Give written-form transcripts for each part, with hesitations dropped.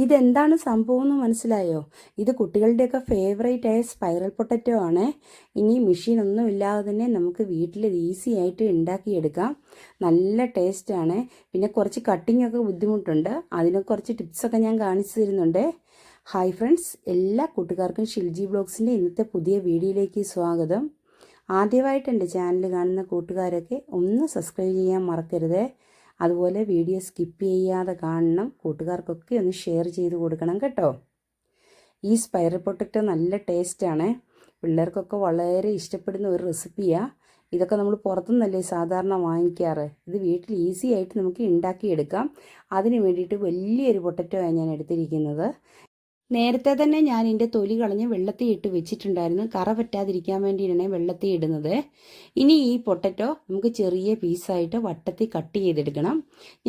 ഇതെന്താണ് സംഭവം എന്ന് മനസ്സിലായോ? ഇത് കുട്ടികളുടെയൊക്കെ ഫേവറേറ്റ് ആയ സ്പൈറൽ പൊട്ടറ്റോ ആണ്. ഇനി മെഷീനൊന്നും ഇല്ലാതെ തന്നെ നമുക്ക് വീട്ടിൽ ഈസി ആയിട്ട് ഉണ്ടാക്കിയെടുക്കാം. നല്ല ടേസ്റ്റാണ്. പിന്നെ കുറച്ച് കട്ടിംഗ് ഒക്കെ ബുദ്ധിമുട്ടുണ്ട്. അതിനെ കുറച്ച് ടിപ്സൊക്കെ ഞാൻ കാണിച്ചു തരുന്നുണ്ട്. ഹായ് ഫ്രണ്ട്സ്, എല്ലാ കൂട്ടുകാർക്കും ഷിൽജി ബ്ലോഗ്സിൻ്റെ ഇന്നത്തെ പുതിയ വീഡിയോയിലേക്ക് സ്വാഗതം. ആദ്യമായിട്ട് എൻ്റെ ചാനൽ കാണുന്ന കൂട്ടുകാരൊക്കെ ഒന്ന് സബ്സ്ക്രൈബ് ചെയ്യാൻ മറക്കരുത്. അതുപോലെ വീഡിയോ സ്കിപ്പ് ചെയ്യാതെ കാണണം. കൂട്ടുകാർക്കൊക്കെ ഒന്ന് ഷെയർ ചെയ്ത് കൊടുക്കണം കേട്ടോ. ഈ സ്പൈറൽ പൊട്ടറ്റോ നല്ല ടേസ്റ്റാണ്. പിള്ളേർക്കൊക്കെ വളരെ ഇഷ്ടപ്പെടുന്ന ഒരു റെസിപ്പിയാണ്. ഇതൊക്കെ നമ്മൾ പുറത്തുനിന്നല്ലേ സാധാരണ വാങ്ങിക്കാറ്. ഇത് വീട്ടിൽ ഈസി ആയിട്ട് നമുക്ക് ഉണ്ടാക്കിയെടുക്കാം. അതിന് വേണ്ടിയിട്ട് വലിയൊരു പൊട്ടറ്റോയാണ് ഞാൻ എടുത്തിരിക്കുന്നത്. നേരത്തെ തന്നെ ഞാൻ ഇതിൻ്റെ തൊലി കളഞ്ഞ് വെള്ളത്തിൽ ഇട്ട് വെച്ചിട്ടുണ്ടായിരുന്നു. കറ പറ്റാതിരിക്കാൻ വേണ്ടിയിട്ടാണ് വെള്ളത്തിൽ ഇടുന്നത്. ഇനി ഈ പൊട്ടറ്റോ നമുക്ക് ചെറിയ പീസായിട്ട് വട്ടത്തിൽ കട്ട് ചെയ്തെടുക്കണം.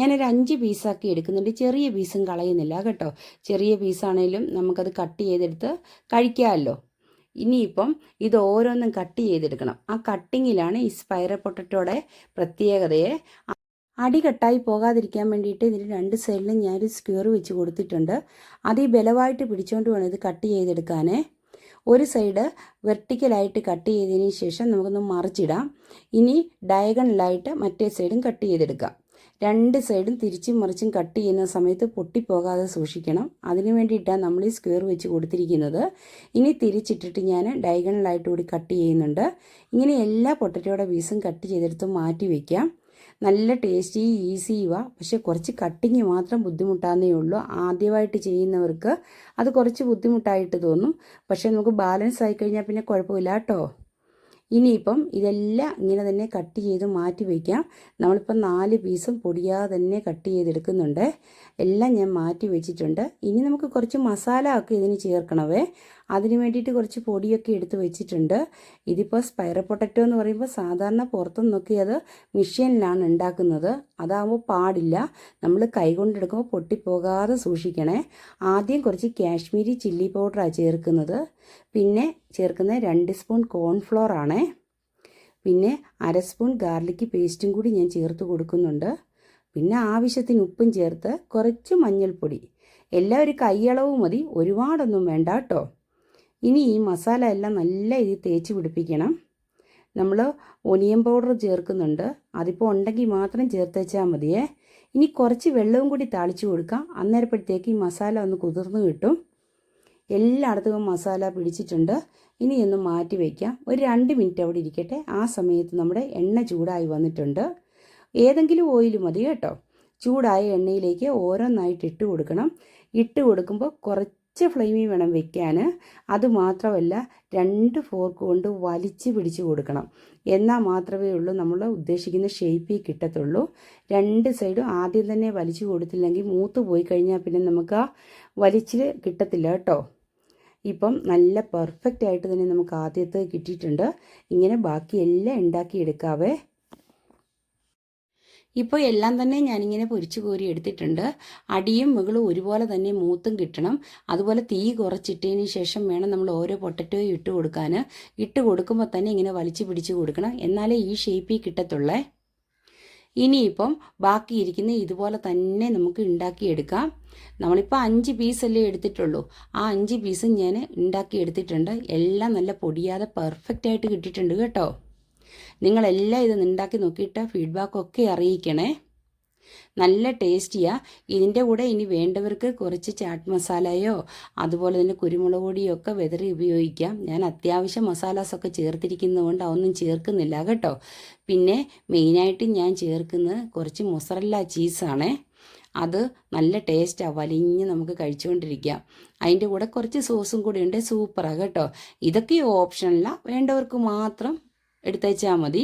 ഞാനൊരു 5 പീസാക്കി എടുക്കുന്നുണ്ട്. ചെറിയ പീസും കളയുന്നില്ല കേട്ടോ. ചെറിയ പീസാണേലും നമുക്കത് കട്ട് ചെയ്തെടുത്ത് കഴിക്കാമല്ലോ. ഇനിയിപ്പം ഇത് ഓരോന്നും കട്ട് ചെയ്തെടുക്കണം. ആ കട്ടിങ്ങിലാണ് ഈ സ്പൈറൽ പൊട്ടറ്റോയുടെ പ്രത്യേകതയെ. അടി കട്ടായി പോകാതിരിക്കാൻ വേണ്ടിയിട്ട് ഇതിന് 2 സൈഡിലും ഞാനൊരു സ്ക്വയർ വെച്ച് കൊടുത്തിട്ടുണ്ട്. അത് ഈ ബലമായിട്ട് പിടിച്ചുകൊണ്ട് വേണം ഇത് കട്ട് ചെയ്തെടുക്കാനേ. ഒരു സൈഡ് വെർട്ടിക്കലായിട്ട് കട്ട് ചെയ്തതിന് ശേഷം നമുക്കൊന്ന് മറിച്ചിടാം. ഇനി ഡയഗണലായിട്ട് മറ്റേ സൈഡും കട്ട് ചെയ്തെടുക്കാം. 2 സൈഡും തിരിച്ചും മറിച്ചും കട്ട് ചെയ്യുന്ന സമയത്ത് പൊട്ടിപ്പോകാതെ സൂക്ഷിക്കണം. അതിന് വേണ്ടിയിട്ടാണ് നമ്മൾ ഈ സ്ക്വയർ വെച്ച് കൊടുത്തിരിക്കുന്നത്. ഇനി തിരിച്ചിട്ടിട്ട് ഞാൻ ഡയഗണലായിട്ട് കൂടി കട്ട് ചെയ്യുന്നുണ്ട്. ഇങ്ങനെ എല്ലാ പൊട്ടറ്റോയുടെ പീസും കട്ട് ചെയ്തെടുത്ത് മാറ്റി വയ്ക്കാം. നല്ല ടേസ്റ്റി ഈസിയുവാ. പക്ഷെ കുറച്ച് കട്ടിങ് മാത്രം ബുദ്ധിമുട്ടാന്നേ ഉള്ളൂ. ആദ്യമായിട്ട് ചെയ്യുന്നവർക്ക് അത് കുറച്ച് ബുദ്ധിമുട്ടായിട്ട് തോന്നും. പക്ഷെ നമുക്ക് ബാലൻസ് ആയിക്കഴിഞ്ഞാൽ പിന്നെ കുഴപ്പമില്ല കേട്ടോ. ഇനിയിപ്പം ഇതെല്ലാം ഇങ്ങനെ തന്നെ കട്ട് ചെയ്ത് മാറ്റി വയ്ക്കാം. നമ്മളിപ്പം 4 പീസും പൊടിയാതെ തന്നെ കട്ട് ചെയ്തെടുക്കുന്നുണ്ട്. എല്ലാം ഞാൻ മാറ്റി വെച്ചിട്ടുണ്ട്. ഇനി നമുക്ക് കുറച്ച് മസാല ഒക്കെ ഇതിന് ചേർക്കണവേ. അതിന് വേണ്ടിയിട്ട് കുറച്ച് പൊടിയൊക്കെ എടുത്ത് വെച്ചിട്ടുണ്ട്. ഇതിപ്പോൾ സ്പൈറൽ പൊട്ടറ്റോ എന്ന് പറയുമ്പോൾ സാധാരണ പുറത്തുനിന്നൊക്കെ അത് മെഷീനിലാണ് ഉണ്ടാക്കുന്നത്. അതാകുമ്പോൾ പാടില്ല. നമ്മൾ കൈകൊണ്ടെടുക്കുമ്പോൾ പൊട്ടിപ്പോകാതെ സൂക്ഷിക്കണേ. ആദ്യം കുറച്ച് കാശ്മീരി ചില്ലി പൗഡറാണ് ചേർക്കുന്നത്. പിന്നെ ചേർക്കുന്ന 2 സ്പൂൺ കോൺഫ്ലോർ ആണേ. പിന്നെ 1/2 സ്പൂൺ ഗാർലിക് പേസ്റ്റും കൂടി ഞാൻ ചേർത്ത് കൊടുക്കുന്നുണ്ട്. പിന്നെ ആവശ്യത്തിന് ഉപ്പും ചേർത്ത് കുറച്ച് മഞ്ഞൾപ്പൊടി. എല്ലാം ഒരു കൈയളവ് മതി, ഒരുപാടൊന്നും വേണ്ട കേട്ടോ. ഇനി ഈ മസാല എല്ലാം നല്ല രീതിയിൽ തേച്ച് പിടിപ്പിക്കണം. നമ്മൾ ഒനിയൻ പൗഡർ ചേർക്കുന്നുണ്ട്. അതിപ്പോൾ ഉണ്ടെങ്കിൽ മാത്രം ചേർത്ത് വെച്ചാൽ മതിയേ. ഇനി കുറച്ച് വെള്ളവും കൂടി താളിച്ച് കൊടുക്കാം. അന്നേരപ്പോഴത്തേക്ക് ഈ മസാല ഒന്ന് കുതിർന്ന് കിട്ടും. എല്ലായിടത്തും മസാല പിടിച്ചിട്ടുണ്ട്. ഇനി ഒന്ന് മാറ്റി വയ്ക്കാം. ഒരു 2 മിനിറ്റ് അവിടെ ഇരിക്കട്ടെ. ആ സമയത്ത് നമ്മുടെ എണ്ണ ചൂടായി വന്നിട്ടുണ്ട്. ഏതെങ്കിലും ഓയിൽ മതി കേട്ടോ. ചൂടായ എണ്ണയിലേക്ക് ഓരോന്നായിട്ട് ഇട്ട് കൊടുക്കണം. ഇട്ട് കൊടുക്കുമ്പോൾ കുറച്ച് ഫ്ലെയിമിൽ വേണം വെക്കാൻ. അതുമാത്രമല്ല 2 ഫോർക്ക് കൊണ്ട് വലിച്ച് പിടിച്ച് കൊടുക്കണം. എന്നാൽ മാത്രമേ ഉള്ളൂ നമ്മൾ ഉദ്ദേശിക്കുന്ന ഷേപ്പിൽ കിട്ടത്തുള്ളൂ. 2 സൈഡും ആദ്യം തന്നെ വലിച്ചു കൊടുത്തില്ലെങ്കിൽ മൂത്ത് പോയി കഴിഞ്ഞാൽ പിന്നെ നമുക്ക് ആ വലിച്ചിൽ കിട്ടത്തില്ല കേട്ടോ. ഇപ്പം നല്ല പെർഫെക്റ്റ് ആയിട്ട് തന്നെ നമുക്ക് ആദ്യത്തെ കിട്ടിയിട്ടുണ്ട്. ഇങ്ങനെ ബാക്കിയെല്ലാം ഉണ്ടാക്കിയെടുക്കാവേ. ഇപ്പോൾ എല്ലാം തന്നെ ഞാനിങ്ങനെ പൊരിച്ചു കോരി എടുത്തിട്ടുണ്ട്. അടിയും മുകളും ഒരുപോലെ തന്നെ മൂത്തും കിട്ടണം. അതുപോലെ തീ കുറച്ചിട്ടതിന് ശേഷം വേണം നമ്മൾ ഓരോ പൊട്ടറ്റോയും ഇട്ട് കൊടുക്കാൻ. ഇട്ട് കൊടുക്കുമ്പോൾ തന്നെ ഇങ്ങനെ വലിച്ചു പിടിച്ച് കൊടുക്കണം. എന്നാലേ ഈ ഷേപ്പിൽ കിട്ടത്തുള്ളേ. ഇനിയിപ്പം ബാക്കിയിരിക്കുന്ന ഇതുപോലെ തന്നെ നമുക്ക് ഉണ്ടാക്കിയെടുക്കാം. നമ്മളിപ്പോൾ 5 പീസല്ലേ എടുത്തിട്ടുള്ളൂ. ആ 5 പീസും ഞാൻ ഉണ്ടാക്കിയെടുത്തിട്ടുണ്ട്. എല്ലാം നല്ല പൊടിയാതെ പെർഫെക്റ്റ് ആയിട്ട് കിട്ടിയിട്ടുണ്ട് കേട്ടോ. നിങ്ങളെല്ലാം ഇത് ഉണ്ടാക്കി നോക്കിയിട്ട് ഫീഡ്ബാക്കൊക്കെ അറിയിക്കണേ. നല്ല ടേസ്റ്റിയാണ്. ഇതിൻ്റെ കൂടെ ഇനി വേണ്ടവർക്ക് കുറച്ച് ചാറ്റ് മസാലയോ അതുപോലെ തന്നെ കുരുമുളക് പൊടിയോ ഒക്കെ വെതറി ഉപയോഗിക്കാം. ഞാൻ അത്യാവശ്യം മസാലാസൊക്കെ ചേർത്തിരിക്കുന്നതുകൊണ്ട് അതൊന്നും ചേർക്കുന്നില്ല കേട്ടോ. പിന്നെ മെയിനായിട്ട് ഞാൻ ചേർക്കുന്നത് കുറച്ച് മൊസറല്ല ചീസാണേ. അത് നല്ല ടേസ്റ്റാണ്. വലിഞ്ഞ് നമുക്ക് കഴിച്ചുകൊണ്ടിരിക്കാം. അതിൻ്റെ കൂടെ കുറച്ച് സോസും കൂടി ഉണ്ട്. സൂപ്പറാണ് കേട്ടോ. ഇതൊക്കെ ഓപ്ഷനല്ല, വേണ്ടവർക്ക് മാത്രം എടുത്തേച്ചാൽ മതി.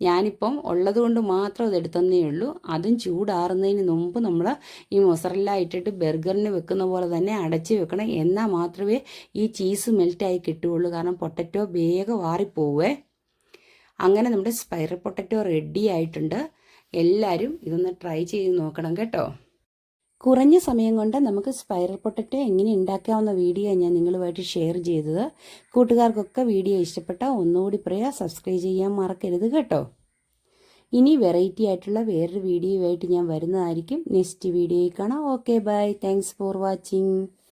ഞാനിപ്പം ഉള്ളത് കൊണ്ട് മാത്രം അത് എടുത്തന്നേ ഉള്ളൂ. അതും ചൂടാറുന്നതിന് മുമ്പ് നമ്മൾ ഈ മൊസറല്ല ഇട്ടിട്ട് ബർഗറിന് വെക്കുന്ന പോലെ തന്നെ അടച്ച് വെക്കണം. എന്നാൽ മാത്രമേ ഈ ചീസ് മെൽറ്റായി കിട്ടുകയുള്ളൂ. കാരണം പൊട്ടറ്റോ വേഗം വാറിപ്പോവേ. അങ്ങനെ നമ്മുടെ സ്പൈറൽ പൊട്ടറ്റോ റെഡി ആയിട്ടുണ്ട്. എല്ലാവരും ഇതൊന്ന് ട്രൈ ചെയ്ത് നോക്കണം കേട്ടോ. കുറഞ്ഞ സമയം കൊണ്ട് നമുക്ക് സ്പൈറൽ പൊട്ടറ്റോ എങ്ങനെ ഉണ്ടാക്കാവുന്ന വീഡിയോ ഞാൻ നിങ്ങളുമായിട്ട് ഷെയർ ചെയ്തത്. കൂട്ടുകാർക്കൊക്കെ വീഡിയോ ഇഷ്ടപ്പെട്ടാൽ ഒന്നുകൂടി പറയാം, സബ്സ്ക്രൈബ് ചെയ്യാൻ മറക്കരുത് കേട്ടോ. ഇനി വെറൈറ്റി ആയിട്ടുള്ള വേറൊരു വീഡിയോ ആയിട്ട് ഞാൻ വരുന്നതായിരിക്കും. നെക്സ്റ്റ് വീഡിയോയിൽ കാണാം. Okay bye. Thanks for watching.